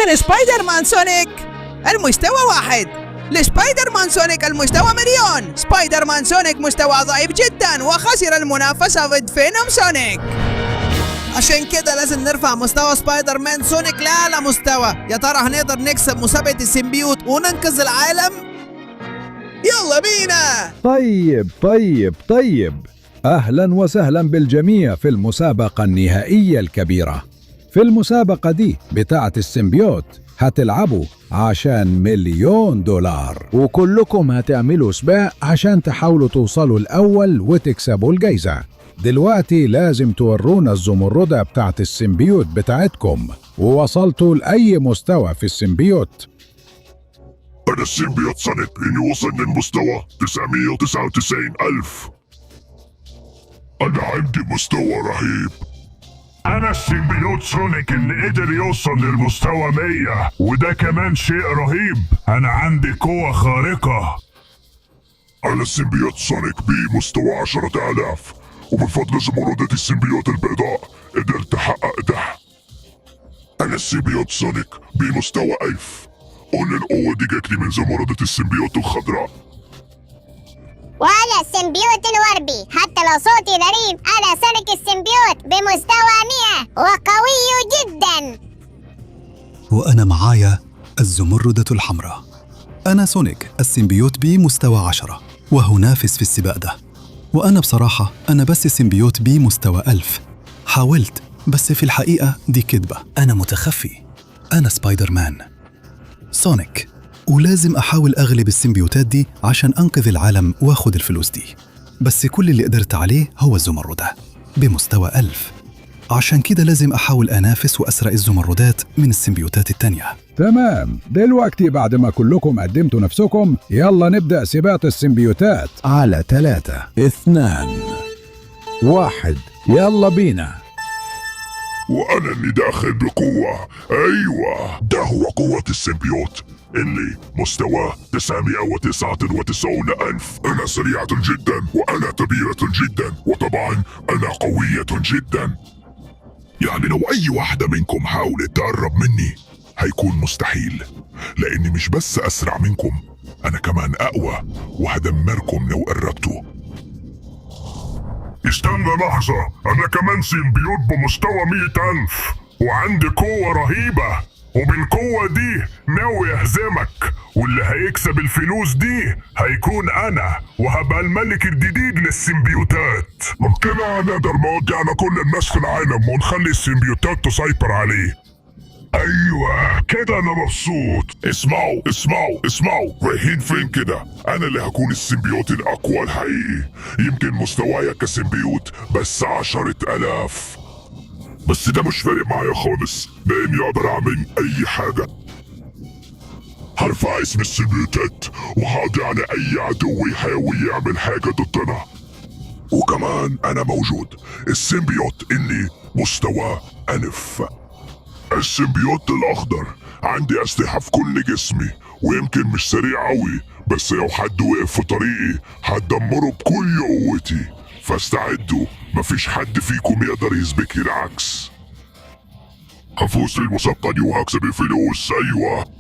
من سبايدر مان سونيك المستوى 1 لسبايدر مان سونيك المستوى 1,000,000. سبايدر مان سونيك مستوى ضعيف جدا وخسر المنافسة ضد فينوم سونيك. عشان كده لازم نرفع مستوى سبايدر مان سونيك لأعلى مستوى. يا ترى هنقدر نكسب مسابقة السيمبيوت وننقذ العالم؟ يلا بينا. طيب أهلا وسهلا بالجميع في المسابقة النهائية الكبيرة. في المسابقة دي بتاعة السيمبيوت هتلعبوا عشان $1,000,000 وكلكم هتعملوا سباق عشان تحاولوا توصلوا الأول وتكسبوا الجايزة. دلوقتي لازم تورونا الزمردة بتاعة السيمبيوت بتاعتكم ووصلتوا لأي مستوى في السيمبيوت. أنا السيمبيوت سونيك إني وصل للمستوى 999,000. أنا عندي مستوى رهيب. أنا السيمبيوت سونيك اللي قدر يوصل للمستوى 100 وده كمان شيء رهيب. أنا عندي قوة خارقة. أنا السيمبيوت سونيك بمستوى 10,000 وبفضل زمردة السيمبيوت البيضاء قدرت أحقق ده. أنا السيمبيوت سونيك بمستوى 1000. كل القوة دي جاتلي من زمردة السيمبيوت الخضراء. وأنا السيمبيوت الوردي، حتى لو صوتي غريب أنا سونيك السيمبيوت بمستوى 100 وقوي جدا. وأنا معايا الزمردة الحمراء. أنا سونيك السيمبيوت بمستوى 10 وهنافس في السباق ده. وأنا بصراحة أنا بس السيمبيوت بمستوى 1000. حاولت بس في الحقيقة دي كذبة. أنا متخفي. أنا سبايدر مان سونيك ولازم أحاول أغلب السيمبيوتات دي عشان أنقذ العالم وأخذ الفلوس دي. بس كل اللي قدرت عليه هو الزمردة بمستوى 1000. عشان كده لازم أحاول أنافس وأسرق الزمردات من السيمبيوتات التانية. تمام، دلوقتي بعد ما كلكم قدمتوا نفسكم يلا نبدأ سباق السيمبيوتات على 3 2 1. يلا بينا. وأنا اللي داخل بقوة. أيوة، ده هو قوة السيمبيوت اللي مستواه 999,000. أنا سريعة جدا وأنا كبيرة جدا وطبعا أنا قوية جدا. يعني لو أي واحدة منكم حاولت تقرب مني هيكون مستحيل، لأني مش بس أسرع منكم، أنا كمان أقوى وهدمركم لو قربتوا. استنى لحظة، أنا كمان سيمبيوت بمستوى 100,000 وعندي قوة رهيبة، وبالقوة دي ناوي أهزمك، واللي هيكسب الفلوس دي هيكون أنا وهبقى الملك الجديد للسيمبيوتات. ممكن نقدر نقضي على كل الناس في العالم ونخلي السيمبيوتات تسيطر عليه. أيوة كده أنا مبسوط. اسمعوا رايحين فين كده؟ أنا اللي هكون السيمبيوت الأقوى الحقيقي. يمكن مستواي كسيمبيوت بس 10,000، بس ده مش فارق معايا خالص لأني أقدر أعمل أي حاجة. هرفع اسم السيمبيوتات وهقضي على أي عدو يحاول يعمل حاجة ضدنا. وكمان أنا موجود، السيمبيوت اللي مستواه 1000. السيمبيوت الأخضر عندي أسلحة في كل جسمي ويمكن مش سريع أوي، بس لو حد وقف في طريقي هدمره بكل قوتي. فاستعدوا، مفيش حد فيكم يقدر يسبق لي العكس. هفوز في المسابقة دي وهكسب الفلوس. أيوة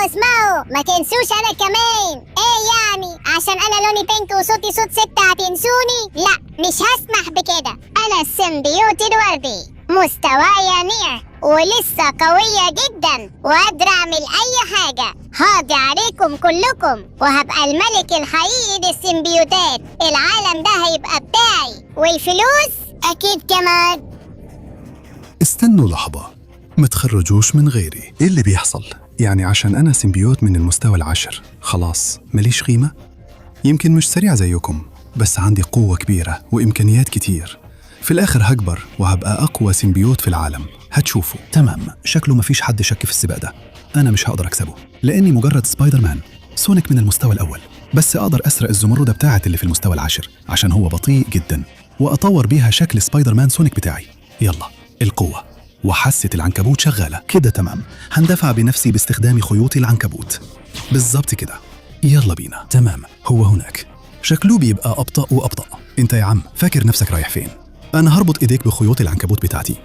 اسمعوا ما تنسوش أنا كمان. إيه يعني عشان أنا لوني بينك وصوتي صوت 6 هتنسوني؟ لا، مش هسمح بكده. أنا السيمبيوت الوردي، مستوايا 100 ولسه قوية جدا وقادرة أعمل أي حاجة. هقضي عليكم كلكم وهبقى الملك الحقيقي للسيمبيوتات. العالم ده هيبقى بتاعي والفلوس أكيد كمان. استنوا لحظة، ما تخرجوش من غيري. إيه اللي بيحصل؟ يعني عشان أنا سيمبيوت من المستوى 10 خلاص ماليش قيمة؟ يمكن مش سريع زيكم بس عندي قوة كبيرة وإمكانيات كتير. في الآخر هكبر وهبقى أقوى سيمبيوت في العالم. هتشوفوا. تمام، شكله مفيش حد شك في السباق ده. أنا مش هقدر أكسبه لأني مجرد سبايدر مان سونيك من المستوى الأول، بس أقدر أسرق الزمردة بتاعت اللي في المستوى 10 عشان هو بطيء جدا وأطور بيها شكل سبايدر مان سونيك بتاعي. يلا، القوة وحاسة العنكبوت شغالة كده. تمام، هندفع بنفسي باستخدام خيوط العنكبوت بالظبط كده. يلا بينا. تمام، هو هناك. شكله بيبقى أبطأ وأبطأ. انت يا عم فاكر نفسك رايح فين؟ أنا هربط إيديك بخيوط العنكبوت بتاعتي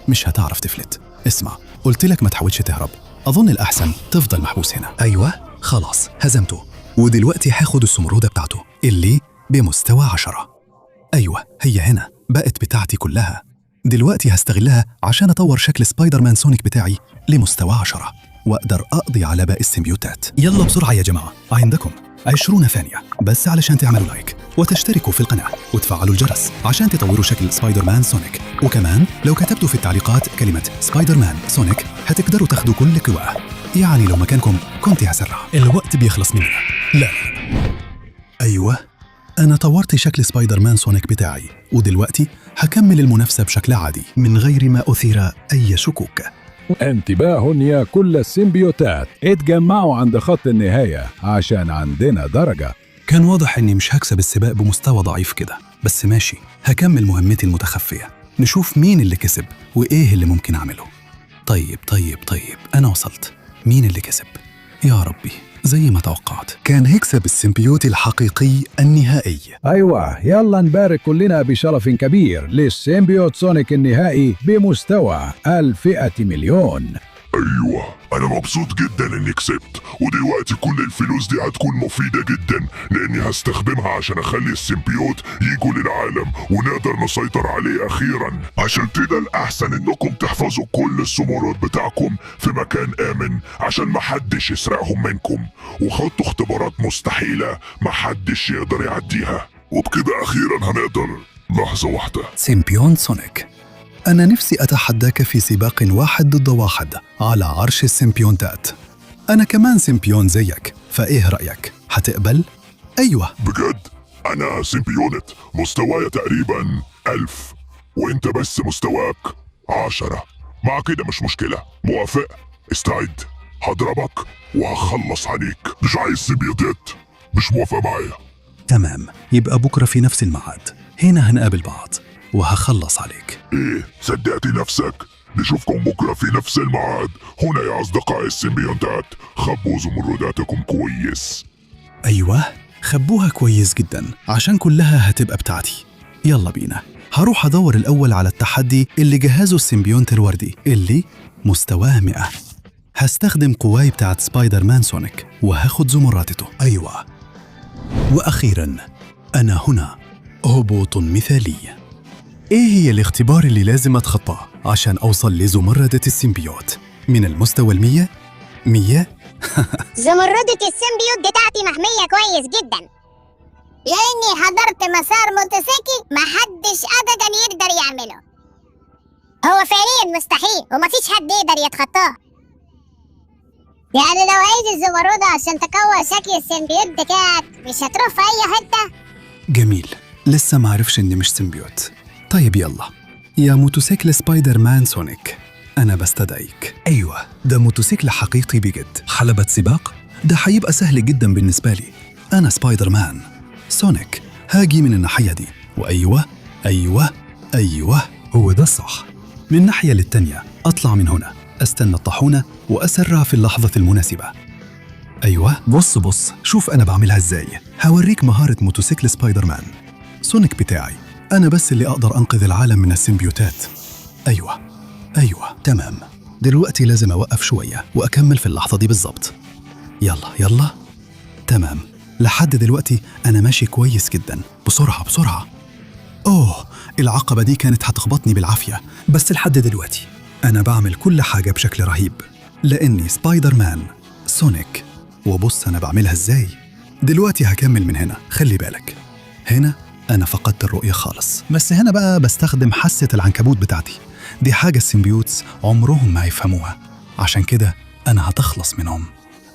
مش هتعرف تفلت. اسمع، قلت لك ما تحاولش تهرب، أظن الأحسن تفضل محبوس هنا. أيوة خلاص هزمته، ودلوقتي هاخد السمرودة بتاعته اللي بمستوى 10. أيوة هي هنا بقت بتاعتي كلها. دلوقتي هستغلها عشان أطور شكل سبايدر مان سونيك بتاعي لمستوى 10 وأقدر أقضي على باقي السيمبيوتات. يلا بسرعة يا جماعة، عندكم 20 ثانية بس علشان تعملوا لايك وتشتركوا في القناة وتفعلوا الجرس عشان تطوروا شكل سبايدر مان سونيك. وكمان لو كتبتوا في التعليقات كلمة سبايدر مان سونيك هتقدروا تاخدوا كل قواه. يعني لو مكانكم كنت هسرع، الوقت بيخلص مننا. لا أيوة، أنا طورت شكل سبايدر مان سونيك بتاعي، ودلوقتي هكمل المنافسة بشكل عادي من غير ما أثير أي شكوك. انتباه يا كل السيمبيوتات، اتجمعوا عند خط النهاية عشان عندنا درجة. كان واضح إني مش هكسب السباق بمستوى ضعيف كده، بس ماشي، هكمل مهمتي المتخفية. نشوف مين اللي كسب وإيه اللي ممكن أعمله. طيب أنا وصلت. مين اللي كسب؟ يا ربي زي ما توقعت، كان هيكسب السيمبيوت الحقيقي النهائي. أيوة، يلا نبارك كلنا بشرف كبير للسيمبيوت سونيك النهائي بمستوى 100 مليون. ايوه، انا مبسوط جدا اني كسبت، ودلوقتي كل الفلوس دي هتكون مفيدة جدا لاني هستخدمها عشان اخلي السيمبيوت يجوا للعالم ونقدر نسيطر عليه اخيرا. عشان كده الاحسن انكم تحفظوا كل السمرات بتاعكم في مكان امن عشان محدش يسرقهم منكم، وخطوا اختبارات مستحيلة محدش يقدر يعديها. وبكده اخيرا هنقدر. لحظة واحدة سيمبيون سونيك، أنا نفسي أتحداك في سباق 1 ضد 1 على عرش السيمبيونتات. أنا كمان سيمبيون زيك، فإيه رأيك؟ هتقبل؟ أيوة بجد، انا سيمبيونت مستواي تقريبا 1000 وانت بس مستواك 10. مع كده مش مشكلة. موافق؟ استعد، هضربك وهخلص عليك. مش عايز سيمبيوتات؟ مش موافق معايا؟ تمام، يبقى بكرة في نفس الميعاد هنا هنقابل بعض وهخلص عليك. ايه، صدقتي نفسك؟ نشوفكم بكرة في نفس الميعاد هنا يا أصدقائي السيمبيونتات. خبوا زمرداتكم كويس. أيوة، خبوها كويس جدا عشان كلها هتبقى بتاعتي. يلا بينا، هروح أدور الأول على التحدي اللي جهزه السيمبيونت الوردي اللي مستواه 100. هستخدم قواي بتاعت سبايدر مان سونيك وهاخد زمراتته. أيوة، وأخيرا أنا هنا، هبوط مثالي. إيه هي الاختبار اللي لازم أتخطاه عشان أوصل لزمردة السيمبيوت من المستوى 100؟ 100؟ زمردة السيمبيوت بتاعتي محمية كويس جدا لاني حضرت مسار موتوسيكل محدش ابدا يقدر يعمله. هو فعليا مستحيل ومفيش حد يقدر يتخطاه. يعني لو عايز الزمردة عشان تكون شكل السيمبيوت بتاعك مش هتروح في اي حتة. جميل، لسه معرفش إني مش سيمبيوت. طيب يلا يا موتوسيكل سبايدر مان سونيك، أنا بستدعيك. أيوة، ده موتوسيكل حقيقي بجد. حلبة سباق؟ ده هيبقى سهل جدا بالنسبة لي. أنا سبايدر مان سونيك، هاجي من الناحية دي، وأيوة أيوة أيوة هو ده الصح. من ناحية للتانية، أطلع من هنا، أستنى الطاحونة وأسرع في اللحظة المناسبة. أيوة، بص شوف أنا بعملها إزاي. هوريك مهارة موتوسيكل سبايدر مان سونيك بتاعي. أنا بس اللي أقدر أنقذ العالم من السيمبيوتات. أيوة تمام، دلوقتي لازم أوقف شوية وأكمل في اللحظة دي بالظبط. يلا تمام، لحد دلوقتي أنا ماشي كويس جدا. بسرعة. أوه، العقبة دي كانت هتخبطني بالعافية، بس لحد دلوقتي أنا بعمل كل حاجة بشكل رهيب لأني سبايدر مان سونيك. وبص أنا بعملها إزاي. دلوقتي هكمل من هنا، خلي بالك. هنا أنا فقدت الرؤية خالص، بس هنا بقى بستخدم حاسة العنكبوت بتاعتي. دي حاجة السيمبيوتس عمرهم ما يفهموها، عشان كده أنا هتخلص منهم.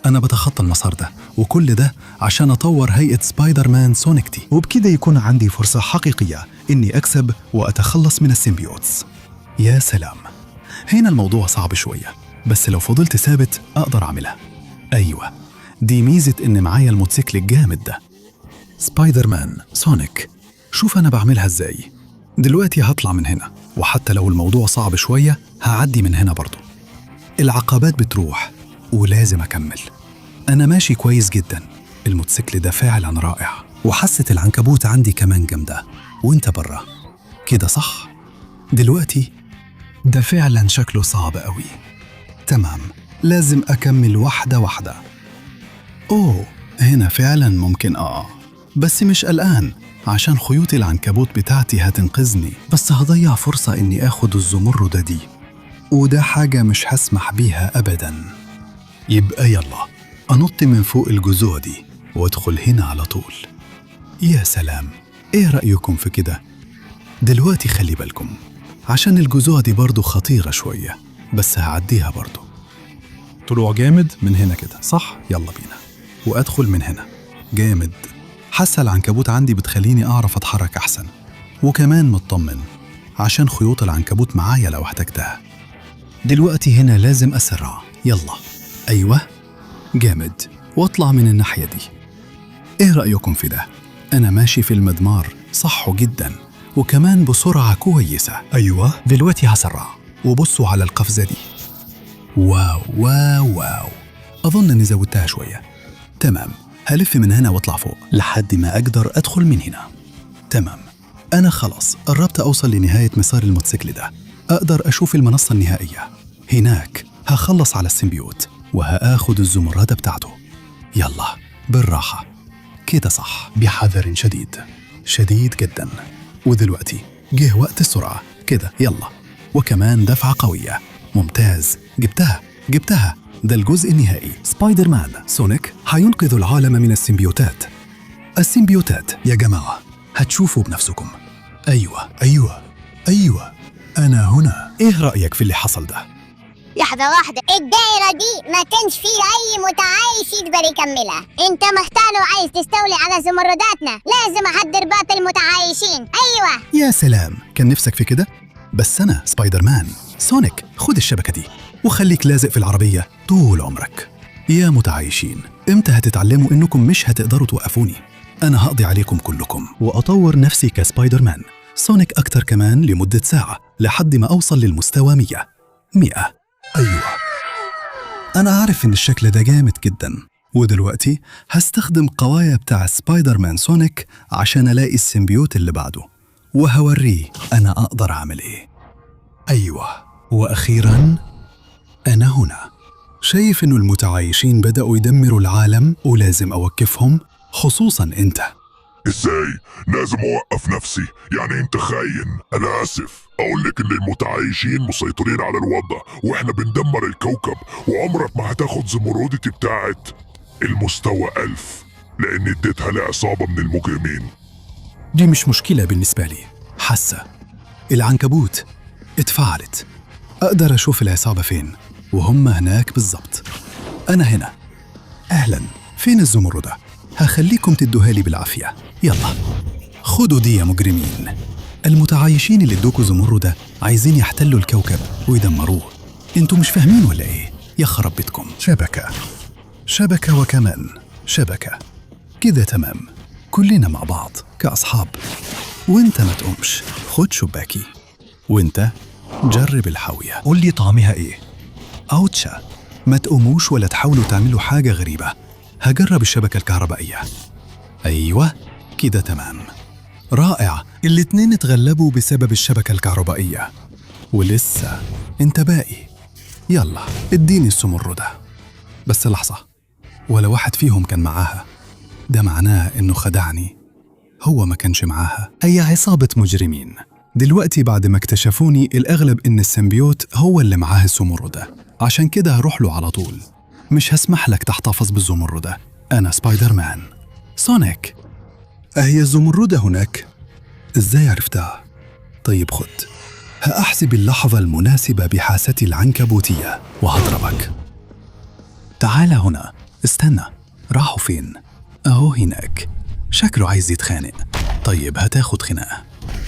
أنا بتخطى المسار ده، وكل ده عشان أطور هيئة سبايدر مان سونيكتي، وبكده يكون عندي فرصة حقيقية إني أكسب وأتخلص من السيمبيوتس. يا سلام، هنا الموضوع صعب شوية، بس لو فضلت ثابت أقدر أعملها. أيوة، دي ميزة إن معايا الموتوسيكل الجامد ده. سبايدر مان سونيك، شوف أنا بعملها إزاي. دلوقتي هطلع من هنا، وحتى لو الموضوع صعب شوية هعدي من هنا برضو. العقبات بتروح ولازم أكمل. أنا ماشي كويس جدا، الموتوسيكل ده فعلا رائع، وحاسة العنكبوت عندي كمان جامدة. وانت برا كده صح؟ دلوقتي ده فعلا شكله صعب قوي. تمام، لازم أكمل واحدة واحدة. أوه، هنا فعلا ممكن بس مش الآن، عشان خيوط العنكبوت بتاعتي هتنقذني. بس هضيع فرصة إني آخد الزمردة دي، وده حاجة مش هسمح بيها أبدا. يبقى يلا أنط من فوق الجذوع دي وادخل هنا على طول. يا سلام، إيه رأيكم في كده؟ دلوقتي خلي بالكم، عشان الجذوع دي برضو خطيرة شوية، بس هعديها برضو. طلوع جامد من هنا كده، صح؟ يلا بينا. وأدخل من هنا. جامد. حاسة العنكبوت عندي بتخليني أعرف أتحرك أحسن، وكمان مطمن عشان خيوط العنكبوت معايا لو احتجتها. دلوقتي هنا لازم أسرع. يلا. أيوة، جامد. واطلع من الناحية دي. إيه رأيكم في ده؟ أنا ماشي في المدمار صح جدا، وكمان بسرعة كويسة. أيوة، دلوقتي هسرع. وبصوا على القفزة دي. واو واو واو، أظن أني زودتها شوية. تمام، هلف من هنا واطلع فوق لحد ما أقدر أدخل من هنا. تمام، أنا خلاص قربت أوصل لنهاية مسار الموتوسيكل ده. أقدر أشوف المنصة النهائية. هناك هخلص على السيمبيوت وهآخد الزمردة بتاعته. يلا بالراحة كده، صح، بحذر شديد شديد جدا. ودلوقتي جه وقت السرعة كده. يلا، وكمان دفعة قوية. ممتاز، جبتها. ده الجزء النهائي. سبايدر مان سونيك هينقذ العالم من السيمبيوتات. السيمبيوتات يا جماعة، هتشوفوا بنفسكم. أيوة، أنا هنا. إيه رأيك في اللي حصل ده؟ لحظة واحدة، الدائرة دي ما كانش فيه أي متعايش يقدر يكملها. أنت محتال وعايز تستولي على زمرداتنا، لازم أحضر باقي المتعايشين. أيوة. يا سلام، كان نفسك في كده؟ بس أنا سبايدر مان. سونيك، خد الشبكة دي وخليك لازق في العربية طول عمرك. يا متعايشين، إمتى هتتعلموا إنكم مش هتقدروا توقفوني؟ أنا هقضي عليكم كلكم وأطور نفسي كسبايدر مان. سونيك أكتر كمان لمدة ساعة لحد ما أوصل للمستوى 100. أيوة، أنا عارف إن الشكل ده جامد جدا، ودلوقتي هستخدم قوايا بتاع سبايدر مان سونيك عشان ألاقي السيمبيوت اللي بعده، وهوريه أنا أقدر أعمل إيه. أيوة، وأخيراً أنا هنا. شايف إنه المتعايشين بدأوا يدمروا العالم ولازم أوقفهم، خصوصاً أنت. ازاي؟ لازم اوقف نفسي؟ يعني انت خاين؟ انا اسف اقول لك ان المتعايشين مسيطرين على الوضع واحنا بندمر الكوكب، وعمرك ما هتاخد زمردتي بتاعت المستوى 1000 لان اديتها لعصابة من المجرمين. دي مش مشكلة بالنسبة لي. حاسة العنكبوت اتفعلت. أقدر أشوف العصابة فين، وهم هناك بالظبط. أنا هنا. أهلاً، فين الزمردة؟ هخليكم تدوها لي بالعافية. يلا خدوا دي يا مجرمين. المتعايشين اللي ادوكوا زمردة عايزين يحتلوا الكوكب ويدمروه. انتوا مش فاهمين ولا ايه؟ يخرب بيتكم. شبكة وكمان شبكة كده. تمام، كلنا مع بعض كأصحاب. وانت ما تقومش، خد شباكي. وانت جرب الحاوية، قول لي طعمها ايه. أوتشا، ما تقوموش ولا تحاولوا تعملوا حاجة غريبة. هجرب الشبكة الكهربائية. أيوة كده، تمام، رائع. الاتنين اتغلبوا بسبب الشبكة الكهربائية، ولسه انت باقي. يلا اديني الزمردة. بس لحظة، ولا واحد فيهم كان معاها. ده معناه انه خدعني. هو ما كانش معاها. هي عصابة مجرمين. دلوقتي بعد ما اكتشفوني الأغلب إن السيمبيوت هو اللي معاه الزمردة، عشان كده هروح له على طول. مش هسمح لك تحتفظ بالزمردة. أنا سبايدر مان. سونيك، أهي الزمردة هناك. إزاي عرفتها؟ طيب خد، هأحسب اللحظة المناسبة بحاستي العنكبوتية وهضربك. تعال هنا. استنى، راحوا فين؟ أهو هناك. شكله عايز يتخانق. طيب هتاخد خناقة.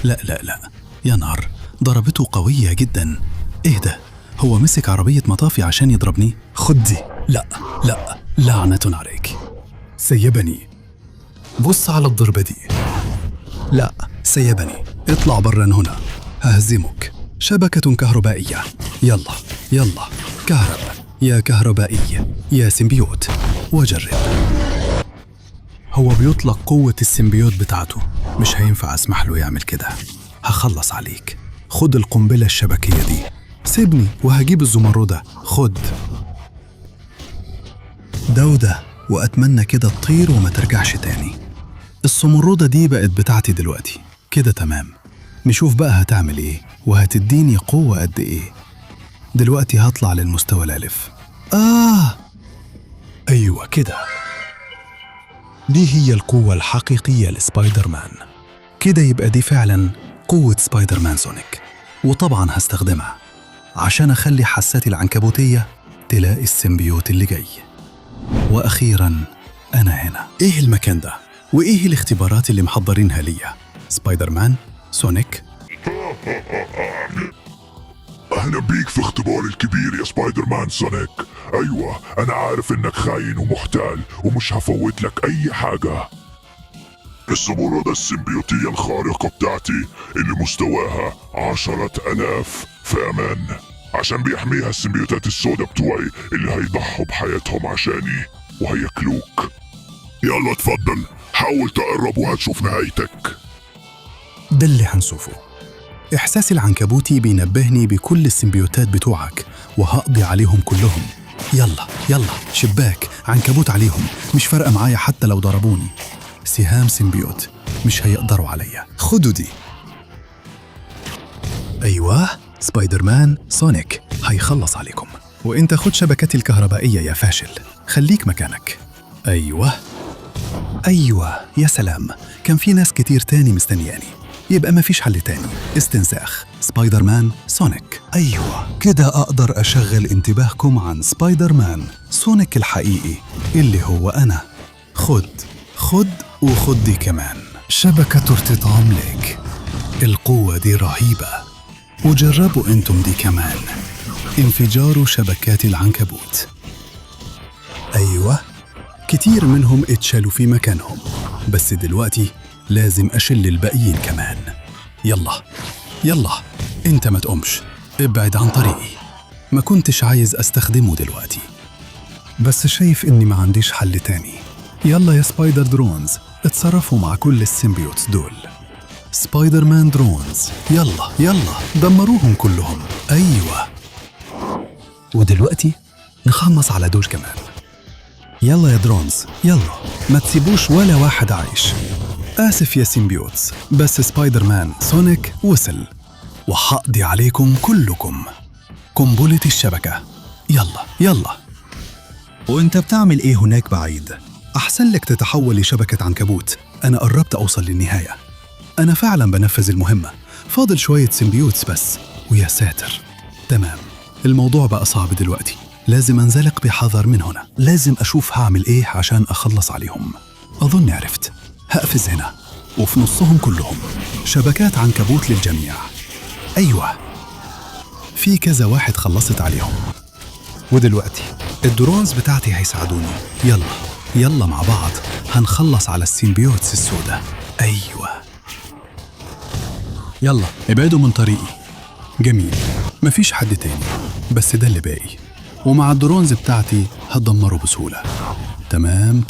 لا يا نار، ضربته قوية جدا. إيه ده؟ هو مسك عربية مطافي عشان يضربني؟ خد دي. لا لعنة عليك. سيبني. بص على الضربة دي. لا، سيبني. اطلع برا هنا، ههزمك. شبكة كهربائية. يلا كهرب يا كهربائي يا سيمبيوت، وجرب. هو بيطلق قوة السيمبيوت بتاعته. مش هينفع أسمح له يعمل كده. هخلص عليك. خد القنبلة الشبكية دي. سيبني وهجيب الزمردة. خد دودة، وأتمنى كده تطير وما ترجعش تاني. الزمردة دي بقت بتاعتي دلوقتي. كده تمام. نشوف بقى هتعمل ايه وهتديني قوة قد ايه. دلوقتي هطلع للمستوى الألف. أيوة كده، دي هي القوة الحقيقية لسبايدر مان. كده يبقى دي فعلا قوة سبايدر مان سونيك، وطبعا هستخدمها عشان أخلي حاساتي العنكبوتية تلاقي السيمبيوت اللي جاي. وأخيرا أنا هنا. إيه المكان ده؟ وإيه الاختبارات اللي محضرينها ليا؟ سبايدر مان سونيك. أهلا بيك في اختبار الكبير يا سبايدر مان سونيك. أيوة، أنا عارف إنك خاين ومحتال ومش هفوت لك أي حاجة. الزمردة السيمبيوتية الخارقة بتاعتي اللي مستواها 10,000 في أمان، عشان بيحميها السيمبيوتات السوداء بتوعي اللي هيضحوا بحياتهم عشاني وهياكلوك. يلا اتفضل، حاول تقرب وهتشوف نهايتك. ده اللي هنشوفه. إحساسي العنكبوتي بينبهني بكل السيمبيوتات بتوعك وهقضي عليهم كلهم. يلا يلا، شباك عنكبوت عليهم، مش فارقة معايا حتى لو ضربوني. سهام سيمبيوت مش هيقدروا عليا. خدوا دي. أيوة، سبايدر مان سونيك هيخلص عليكم. وإنت خد شبكتي الكهربائية يا فاشل، خليك مكانك. أيوة أيوة، يا سلام، كان في ناس كتير تاني مستنياني. يبقى مفيش حل تاني. استنساخ سبايدر مان سونيك. أيوة كده أقدر أشغل انتباهكم عن سبايدر مان سونيك الحقيقي اللي هو أنا. خد وخد دي كمان، شبكة ارتطام لك. القوة دي رهيبة، وجربوا انتم دي كمان، انفجار شبكات العنكبوت. أيوة، كتير منهم اتشالوا في مكانهم، بس دلوقتي لازم أشل الباقيين كمان. يلا انت ما تقومش، ابعد عن طريقي. ما كنتش عايز استخدمه دلوقتي، بس شايف اني ما عنديش حل تاني. يلا يا سبايدر درونز، اتصرفوا مع كل السيمبيوتس دول. سبايدر مان درونز، يلا دمروهم كلهم. أيوة، ودلوقتي نخلص على دول كمان. يلا يا درونز، يلا ما تسيبوش ولا واحد عايش. آسف يا سيمبيوتس، بس سبايدر مان سونيك وصل وحقضي عليكم كلكم. قنبلة الشبكة. يلا. وانت بتعمل ايه هناك بعيد؟ أحسن لك تتحول لشبكة عنكبوت. أنا قربت أوصل للنهاية. أنا فعلا بنفذ المهمة، فاضل شوية سيمبيوتس بس. ويا ساتر، تمام، الموضوع بقى صعب دلوقتي. لازم أنزلق بحذر من هنا. لازم أشوف هعمل إيه عشان أخلص عليهم. أظن عرفت. هقفز هنا وفي نصهم كلهم شبكات عنكبوت للجميع. أيوة، في كذا واحد خلصت عليهم، ودلوقتي الدرونز بتاعتي هيساعدوني. يلا مع بعض هنخلص على السيمبيوتس السوداء. أيوة، يلا ابعدوا من طريقي. جميل، مفيش حد تاني، بس ده اللي باقي، ومع الدرونز بتاعتي هتدمره بسهولة. تمام.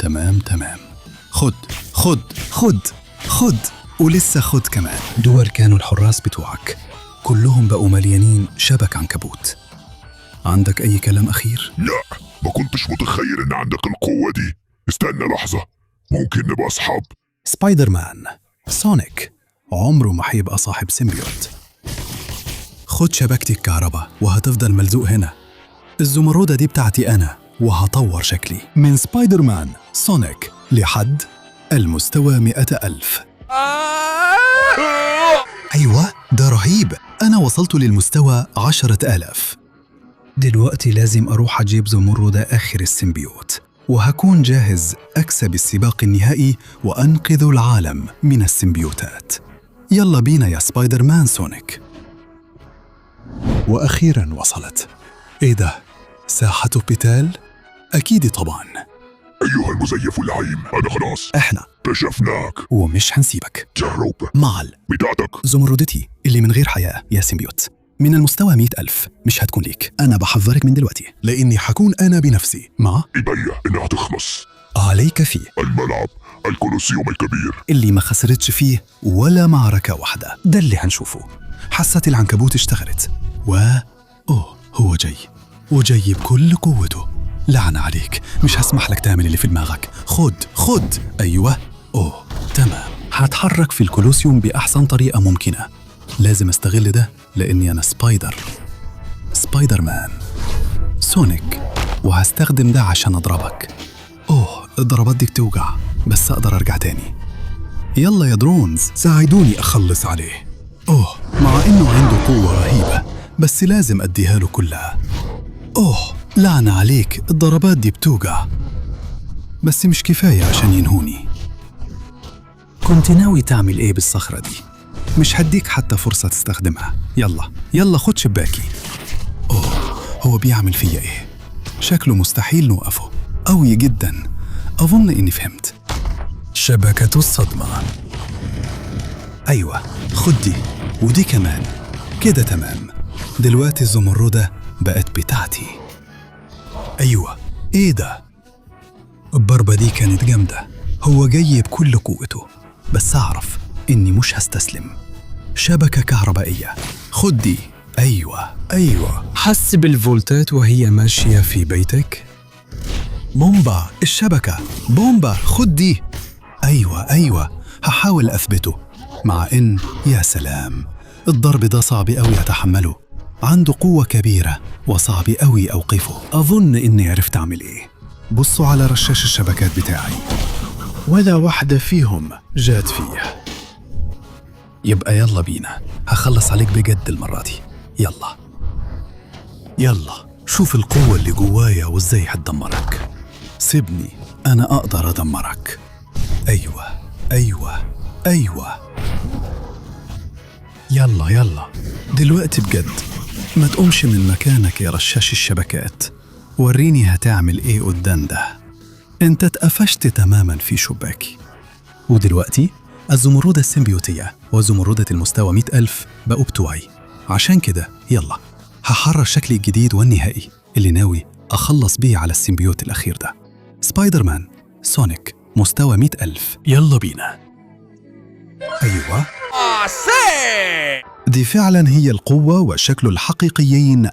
خد ولسه خد كمان. دول كانوا الحراس بتوعك، كلهم بقوا مليانين شبك عنكبوت. عندك أي كلام أخير؟ لا، ما كنتش متخيل إن عندك القوة دي. استنى لحظة، ممكن نبقى أصحاب؟ سبايدر مان سونيك عمره ما هيبقى صاحب سيمبيوت. خد شبكتي الكهرباء وهتفضل ملزوق هنا. الزمردة دي بتاعتي أنا، وهطور شكلي من سبايدر مان سونيك لحد المستوى 100,000. أيوة، ده رهيب. أنا وصلت للمستوى 10,000. دلوقتي لازم أروح أجيب زمردة آخر السيمبيوت، وهكون جاهز أكسب السباق النهائي وأنقذ العالم من السيمبيوتات. يلا بينا يا سبايدر مان سونيك. وأخيراً وصلت. إيه ده؟ ساحة قتال؟ أكيد طبعاً. أيها المزيف اللعين، أنا خلاص إحنا كشفناك ومش هنسيبك. جرب معل بتاعتك. زمردتي اللي من غير حياة يا سيمبيوت، من المستوى 100,000 مش هتكون ليك. أنا بحذرك من دلوقتي، لأني حكون أنا بنفسي مع يبين إنها تخلص. عليك فيه الملعب الكولوسيوم الكبير اللي ما خسرتش فيه ولا معركة واحدة. ده اللي هنشوفه. حاسة العنكبوت اشتغلت أوه، هو جاي وجاي بكل قوته. لعنة عليك، مش هسمح لك تعمل اللي في دماغك. خد. أيوة. أوه تمام، هتحرك في الكولوسيوم بأحسن طريقة ممكنة. لازم استغل ده لأني أنا سبايدر مان سونيك، وهستخدم ده عشان أضربك. أوه، الضربات دي بتوجع، بس أقدر أرجع تاني. يلا يا درونز، ساعدوني أخلص عليه. أوه، مع إنه عنده قوة رهيبة، بس لازم أديها له كلها. أوه، لعنة عليك، الضربات دي بتوجع، بس مش كفاية عشان ينهوني. كنت ناوي تعمل إيه بالصخرة دي؟ مش هديك حتى فرصة تستخدمها. يلا خد شباكي. أوه، هو بيعمل فيا إيه؟ شكله مستحيل نوقفه، قوي جدا. أظن إني فهمت. شبكة الصدمة. أيوة، خد دي ودي كمان. كده تمام. دلوقتي الزمردة بقت بتاعتي. أيوة، إيه ده؟ الضربة دي كانت جامدة. هو جاي بكل قوته، بس أعرف إني مش هستسلم. شبكة كهربائية، خد دي. أيوة، حس بالفولتات وهي ماشية في بيتك. بومبا، الشبكة، بومبا، خد دي. أيوة، هحاول أثبته. مع إن يا سلام، الضرب ده صعب أوي أتحمله. عنده قوة كبيرة وصعب أوي أوقفه. أظن إني عرفت أعمل إيه. بصوا على رشاش الشبكات بتاعي، ولا واحدة فيهم جات فيه. يبقى يلا بينا، هخلص عليك بجد المرة دي. يلا شوف القوة اللي جوايا وإزاي هتدمرك. سيبني، أنا أقدر أدمرك. أيوة. يلا دلوقتي بجد، ما تقومش من مكانك يا رشاش الشبكات. وريني هتعمل إيه قدام ده. أنت اتقفشت تماما في شباكي. ودلوقتي الزمردة السيمبيوتية وزمردة المستوى 100,000 بقوا بتوعي. عشان كده يلا، هحرر شكلي الجديد والنهائي اللي ناوي أخلص بيه على السيمبيوت الأخير ده. سبايدر مان سونيك مستوى 100,000. يلا بينا. أيوة، دي فعلا هي القوة والشكل الحقيقيين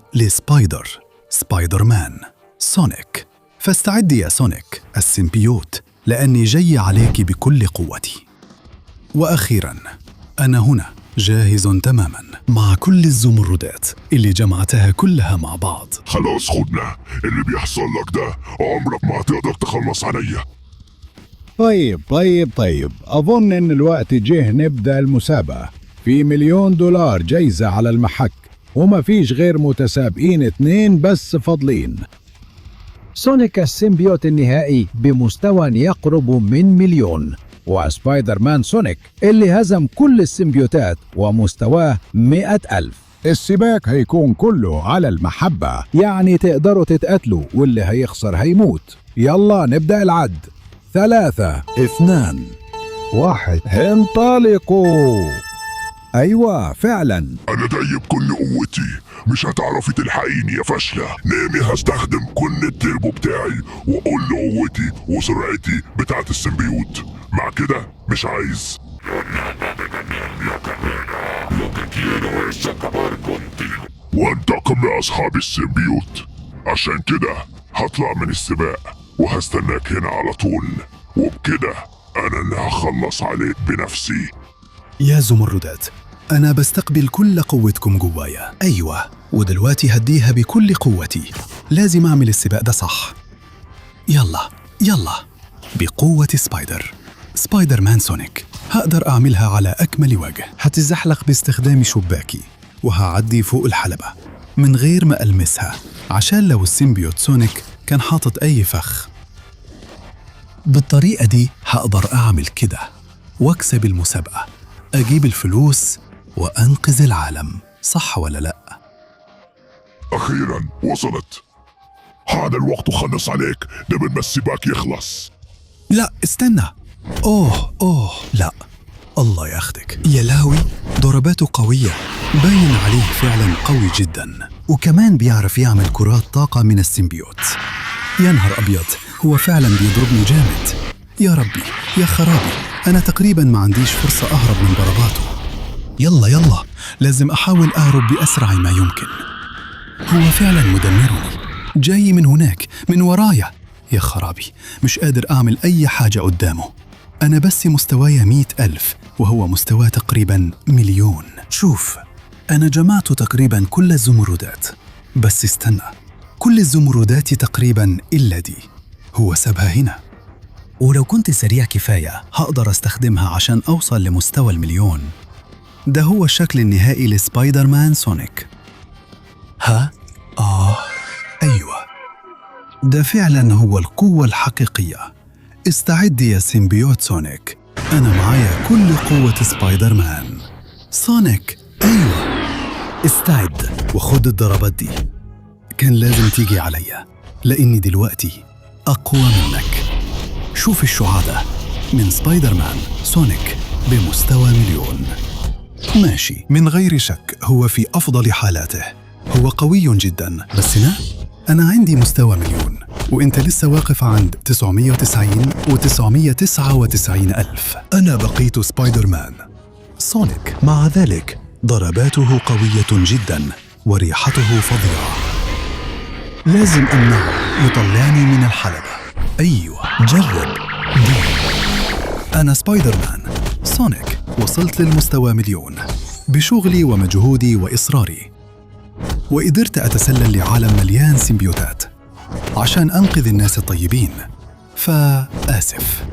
سبايدر مان سونيك. فاستعد يا سونيك السيمبيوت، لأني جاي عليك بكل قوتي. وأخيرا، أنا هنا جاهز تماما مع كل الزمردات اللي جمعتها كلها مع بعض. خلاص خدنا. اللي بيحصل لك ده عمرك ما هتقدر تخلص عليا. طيب، أظن إن الوقت جه نبدأ المسابقة. في $1,000,000 جايزة على المحك، وما فيش غير متسابقين 2 بس فاضلين. سونيك السيمبيوت النهائي بمستوى يقرب من 1,000,000، وسبايدر مان سونيك اللي هزم كل السيمبيوتات ومستواه 100,000. السباق هيكون كله على المحبة، يعني تقدروا تتقاتلوا واللي هيخسر هيموت. يلا نبدأ العد. 3 2 1 انطلقوا. أيوة فعلا، أنا جاي بكل قوتي. مش هتعرفي تلحقيني يا فاشلة. نامي هستخدم كل التربو بتاعي وكل قوتي وسرعتي بتاعت السيمبيوت. مع كده مش عايز. وانتقم لأصحاب السيمبيوت. عشان كده هطلع من السباق وهستناك هنا على طول، وبكده أنا اللي هخلص عليك بنفسي. يا زمردات، أنا بستقبل كل قوتكم جوايا. أيوة، ودلوقتي هديها بكل قوتي. لازم أعمل السباق ده صح. يلا بقوة سبايدر مان سونيك هقدر أعملها على أكمل وجه. هتزحلق باستخدام شباكي، وهعدي فوق الحلبة من غير ما ألمسها، عشان لو السيمبيوت سونيك كان حاطط أي فخ. بالطريقة دي هقدر أعمل كده واكسب المسابقة، أجيب الفلوس وأنقذ العالم. صح ولا لأ؟ أخيرا وصلت. هذا الوقت خلص عليك قبل ما السباق يخلص. لا استنى. أوه لا، الله ياخدك. يا لاوي، ضرباته قوية، باين عليه فعلا قوي جدا، وكمان بيعرف يعمل كرات طاقة من السيمبيوت. يا نهار أبيض، هو فعلا بيضربني جامد. يا ربي يا خرابي، أنا تقريبا ما عنديش فرصة أهرب من ضرباته. يلا لازم أحاول أهرب بأسرع ما يمكن. هو فعلا مدمرني، جاي من هناك من ورايا. يا خرابي، مش قادر أعمل أي حاجة قدامه. أنا بس مستواي 100,000 وهو مستوى تقريبا 1,000,000. شوف، أنا جمعت تقريبا كل الزمردات، بس استنى، كل الزمردات تقريبا إلا دي. هو سابها هنا، ولو كنت سريع كفاية هقدر استخدمها عشان أوصل لمستوى 1,000,000. ده هو الشكل النهائي لسبايدر مان سونيك. ها؟ أيوة، ده فعلا هو القوة الحقيقية. استعد يا سيمبيوت سونيك، أنا معايا كل قوة سبايدر مان. سونيك، أيوة، استعد وخد الضربات دي. كان لازم تيجي عليا لأني دلوقتي أقوى منك. شوف الشعاع ده من سبايدر مان سونيك بمستوى 1,000,000. ماشي، من غير شك هو في أفضل حالاته، هو قوي جدا، بس أنا عندي مستوى 1,000,000 وإنت لسه واقف عند 990 و999 ألف. أنا بقيت سبايدر مان. سونيك مع ذلك ضرباته قوية جدا وريحته فظيعة. لازم أمنعه يطلعني من الحلبة. أيوة، جرب دي. أنا سبايدر مان سونيك، وصلت للمستوى 1,000,000 بشغلي ومجهودي وإصراري، وقدرت أتسلل لعالم مليان سيمبيوتات عشان أنقذ الناس الطيبين. فآسف،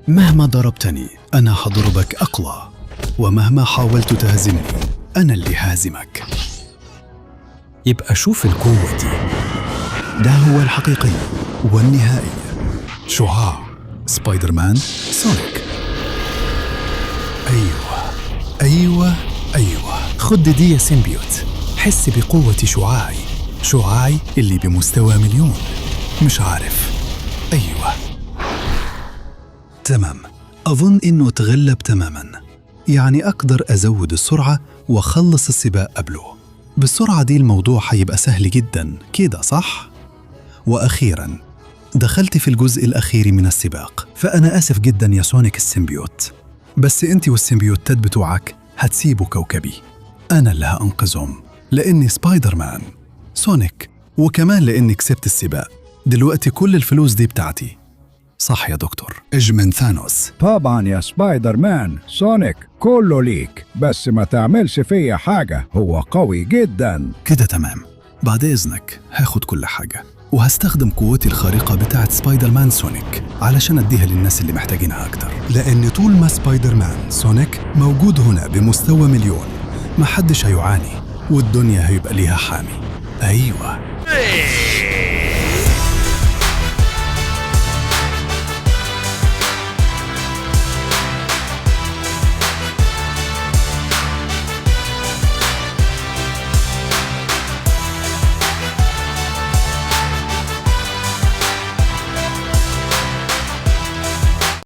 مهما ضربتني أنا حضربك أقوى، ومهما حاولت تهزمني أنا اللي هازمك. يبقى شوف القوة دي، ده هو الحقيقي والنهائي. شعاع سبايدر مان سونيك. أيوة، خد دي يا سيمبيوت، حس بقوة شعاعي اللي بمستوى 1,000,000. مش عارف. أيوة، تمام، أظن إنه تغلب تماما، يعني أقدر أزود السرعة وأخلص السباق قبله. بالسرعة دي الموضوع حيبقى سهل جدا كده، صح؟ وأخيرا دخلت في الجزء الأخير من السباق، فأنا آسف جدا يا سونيك السيمبيوت، بس أنت والسيمبيوتات بتوعك هتسيبوا كوكبي. أنا اللي هأنقذهم لأني سبايدر مان سونيك، وكمان لأني كسبت السباق. دلوقتي كل الفلوس دي بتاعتي، صح يا دكتور؟ اجمن ثانوس. طبعا يا سبايدر مان سونيك، كله ليك، بس ما تعملش فيا حاجة، هو قوي جدا. كده تمام، بعد إذنك هاخد كل حاجة، وهستخدم قوتي الخارقة بتاعت سبايدر مان سونيك علشان أديها للناس اللي محتاجينها أكتر. لأن طول ما سبايدر مان سونيك موجود هنا بمستوى 1,000,000 محدش هيعاني، والدنيا هيبقى ليها حامي. أيوة.